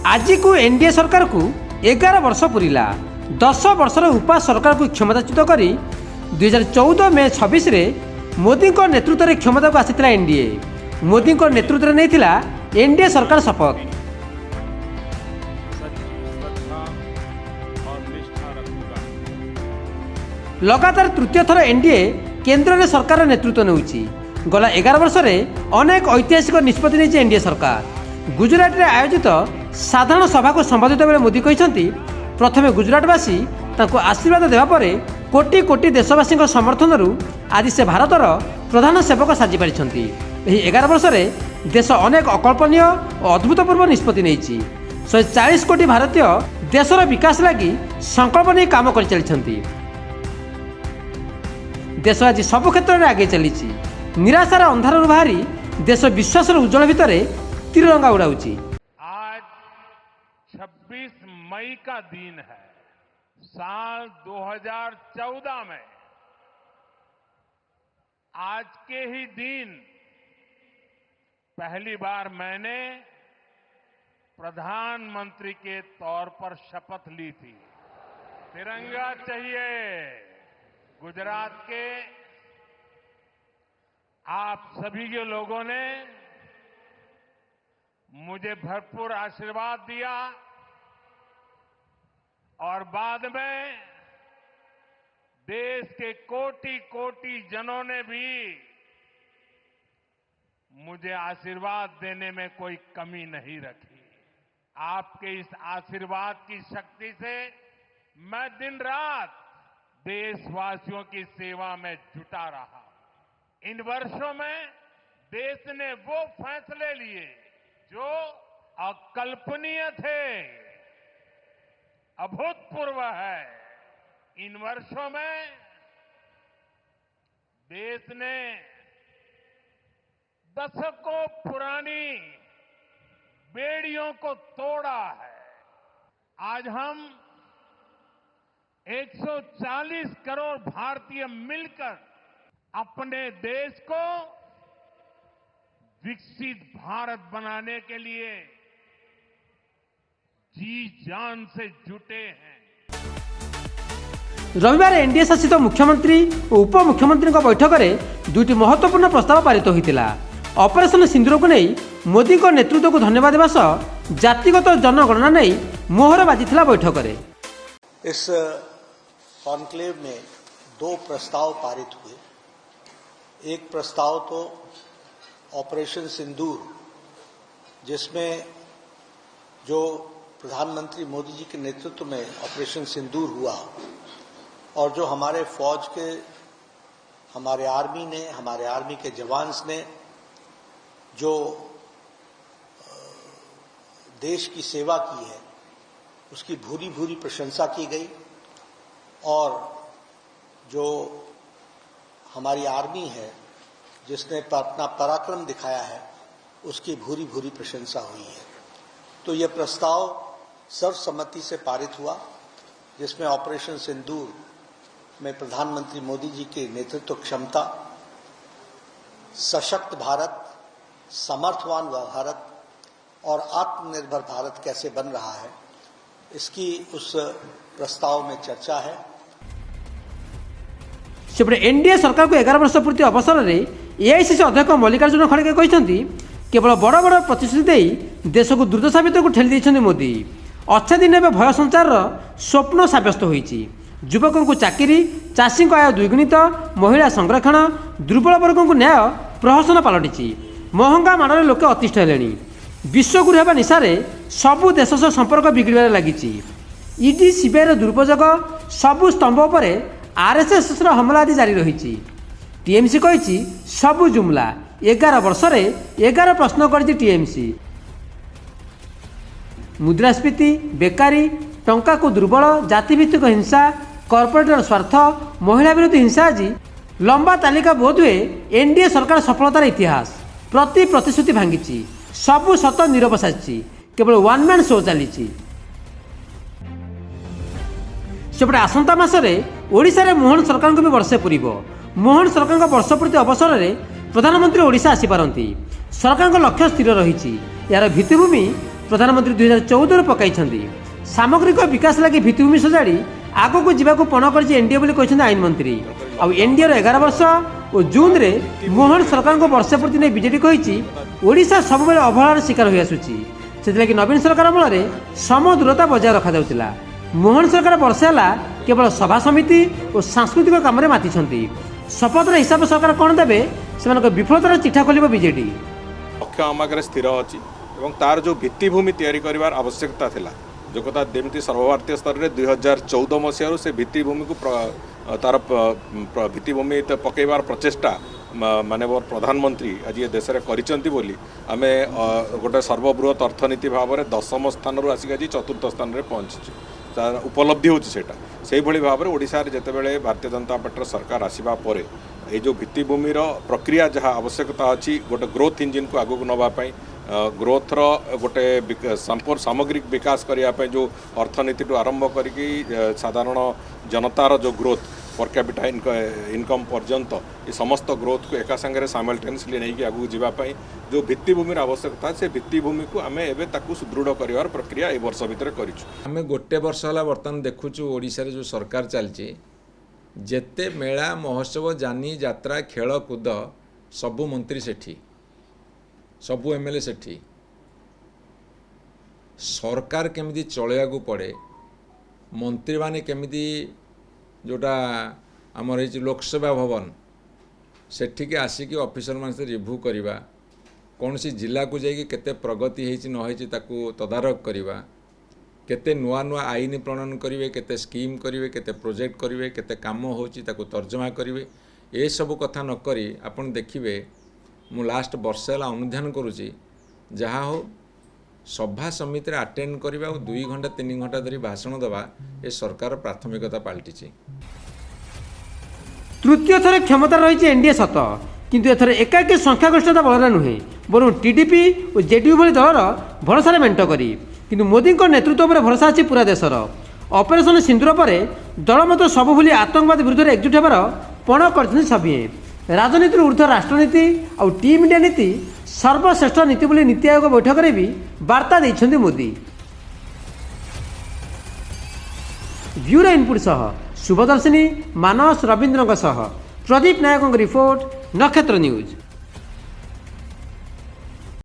आज को एनडीए सरकार को 11 वर्ष पूरा 10 वर्षर उपा सरकार को क्षमताच्युत कर 2014 मे 26 मोदी नेतृत्व में क्षमता को आसी एनडीए मोदी नेतृत्व में नहीं एनडीए सरकार शपथ। लगातार तृतीय थर एनडीए केंद्र में सरकार नेतृत्व नेउछि। गला 11 वर्ष में अनेक ऐतिहासिक निष्पत्ति नहीं एनडीए सरकार। गुजरात में आयोजित साधारण सभा को संबोधित बेले मोदी कहते प्रथमे गुजरातवासी तांको आशीर्वाद देवा परे कोटी कोटी देशवासी समर्थन आज से भारतर प्रधान सेवक साजी पारिछंती। एही 11 वर्ष में देश अनेक अकल्पनीय और अभूतपूर्व निष्पत्ति नहीं 140 कोटी भारतीय देशर विकास लगी संकल्प नहीं काम कर चलती। देश आज सबु क्षेत्र में आगे चली निराशार अंधार बाहरी देश विश्वास उज्जवल भितर तिरंगा उड़ाऊँच। आज 26 मई का दिन है। साल 2014 में आज के ही दिन पहली बार मैंने प्रधानमंत्री के तौर पर शपथ ली थी। तिरंगा चाहिए। गुजरात के आप सभी के लोगों ने मुझे भरपूर आशीर्वाद दिया और बाद में देश के कोटि कोटि जनों ने भी मुझे आशीर्वाद देने में कोई कमी नहीं रखी। आपके इस आशीर्वाद की शक्ति से मैं दिन रात देशवासियों की सेवा में जुटा रहा। इन वर्षों में देश ने वो फैसले लिए जो अकल्पनीय थे, अभूतपूर्व है। इन वर्षों में देश ने दशकों पुरानी बेड़ियों को तोड़ा है। आज हम 140 करोड़ भारतीय मिलकर अपने देश को विकसित भारत बनाने के लिए जी जान से जुटे हैं। रविवार एनडीए शासित मुख्यमंत्री और उप मुख्यमंत्री बैठक में दुईटी महत्वपूर्ण प्रस्ताव पारित होता। ऑपरेशन सिंदूर को नहीं मोदी को नेतृत्व को धन्यवाद देवा सह जातिगत जनगणना नहीं मोहर बाजी बैठक में। इस कॉन्क्लेव में 2 प्रस्ताव पारित हुए। एक प्रस्ताव तो ऑपरेशन सिंदूर, जिसमें जो प्रधानमंत्री मोदी जी के नेतृत्व में ऑपरेशन सिंदूर हुआ और जो हमारे फौज के हमारे आर्मी के जवान्स ने जो देश की सेवा की है उसकी भूरी भूरी प्रशंसा की गई और जो हमारी आर्मी है जिसने अपना पराक्रम दिखाया है उसकी भूरी भूरी प्रशंसा हुई है। तो यह प्रस्ताव सर्वसम्मति से पारित हुआ, जिसमें ऑपरेशन सिंदूर में प्रधानमंत्री मोदी जी की नेतृत्व क्षमता, सशक्त भारत, समर्थवान भारत और आत्मनिर्भर भारत कैसे बन रहा है, इसकी उस प्रस्ताव में चर्चा है। सेपटे एनडीए सरकार को 11 वर्ष पूर्ति अवसर में एआईसीसी अध्यक्ष मल्लिकार्जुन खड़गे कहते केवल बड़ बड़ प्रतिश्रुति दे देश को दुर्दशा भितर को ठेली देते मोदी। अच्छे दिन में भय संचार स्वप्न साब्यस्त होती। युवकों को चाकरी, चाषी आय द्विगुणित, महिला संरक्षण, दुर्बल वर्ग को न्याय प्रहसन पलटि। महंगा माड़े लोके अतिष्ठ हेले। विश्वगुरु होगा निशारे सबू देश सह संपर्क बिगड़बार लगी। ईडी सीबीआई दुरुपयोग सबू स्तंभ पर आरएसएस हमला आदि जारी रही। टीएमसी कही सबू जुमला। 11 वर्ष में 11 प्रश्न कर टीएमसी। मुद्रास्फीति, बेकारी, टंका को दुर्बल, जातिभित्तिक हिंसा, कॉर्पोरेटर स्वार्थ, महिला विरोधी हिंसा आज लंबा तालिका बोध हुए एनडीए सरकार सफलतार इतिहास। प्रति प्रतिश्रुति भांगी सबू सत नीरव साजी केवल वन मैन शो चली। सेपटे आसंता मासरे ओडिशा रे मोहन सरकार को भी वर्षे पूरीब। मोहन सरकार वर्षपूर्ति अवसर में प्रधानमंत्री ओडिशा आसीपारती। सरकार लक्ष्य स्थिर रही। यार भित्तिभूमि प्रधानमंत्री 2014 पकाई सामग्रिक विकास लगी भित्तिभूमि सजाड़ी आगक जावाक पण कर एनडीए बोली आईन मंत्री आउ एनडीए 11 वर्ष और जून में मोहन सरकार को वर्ष पूर्ति नहीं बीजेडी कही ओडिशा सब बेले अवहेलार शिकार हो आसुची से नवीन सरकार अमल सम दूरता बजाय रखा जाउतिला। मोहन सरकार वर्षे है केवल सभा समिति और सांस्कृतिक काम में मातिछंती शपथ हिसाब सरकार कौन देवे से विफलतार चिठा खोल बीजेडी लक्ष्य आम आगे स्थिर अच्छी तार जो भित्तिभूमि तैयारी कर आवश्यकता थिला जो कथा जमी सर्वभारतीय स्तर में 2014 मसीह से भित्तिभूमि को तार भित्तिभूमि पकईबार प्रचेषा माननीय प्रधानमंत्री आज ये देश में करिसेंती आमे गोटे सर्वबृहत अर्थनीति भाव में 10म स्थान आसिक आज 4th स्थान में पहुँची तार उपलब्धि होटा से भाव में ओडिशा रे जेतेबेले भारतीय जनता पार्टी सरकार आसिबा परे ये जो भित्तिभूमिर प्रक्रिया जहाँ आवश्यकता अच्छी गोटे ग्रोथ इंजिन को आगक नवाई ग्रोथर गोटे सामग्रिक विकास करने जो अर्थनीति आरंभ करी साधारण जनतार जो ग्रोथ पर कैपिटा इनकम पर्यंत ये समस्त ग्रोथ को एका संगे सामल्टेनियसली नहीं आगू जावाई जो भित्तिभूमिर आवश्यकता से भित्तिभूमि को आम एवं सुदृढ़ कर प्रक्रिया ए वर्ष भितर करें गोटे वर्ष है बर्तमान देखुचु ओडिशा जो सरकार चलती जेते मेला महोत्सव जानी यात्रा खेल कूद सबू मंत्री सेठी सबू एमएलए सेठी सरकार केमिति चलैया को पड़े मंत्री माने केमिति जोटा आमर ये लोकसेवा भवन सेठिके आसिकी ऑफिसर मान से रिव्यू करवा कौन सी जिला को जाइए केते प्रगति होती न होती ताकू तदारख करवा केते नुआ नुआ आईन प्रणयन करेंगे केते स्कीम करेंगे केते प्रोजेक्ट करेंगे केते काम होची ताकू तर्जमा करेंगे ये सब कथा न करी आपण देखिए मु लास्ट वर्ष है अनुधान करुँची जहाँ हो सभा समिति अटेंड करवा और 2 घंटा 3 घंटा धरी भाषण देवा ये सरकार प्राथमिकता पलटि तृतीय थर क्षमता रही एनडीए सत किंतु एथर एकाकी संख्यागरिष्ठता बल नुहे बर टीडीपी और जेडीयू भली दलर भरोसा मेंट करी किंतु मोदी नेतृत्व पर भरोसा अच्छी पूरा देशर ऑपरेशन सिंदूर पर दल मत सब भूली आतंकवाद विरुद्ध एकजुट होबार पण कर सभी राजनीति ऊर्ध राष्ट्रनीति और टीम इंडिया नीति सर्वश्रेष्ठ नीति बोली नीति आयोग बैठक में भी वार्ता देइछन्ति मोदी। ब्यूरो इनपुट सह शुभदर्शिनी मानस रवीन्द्र प्रदीप नायक रिपोर्ट नक्षत्र न्यूज।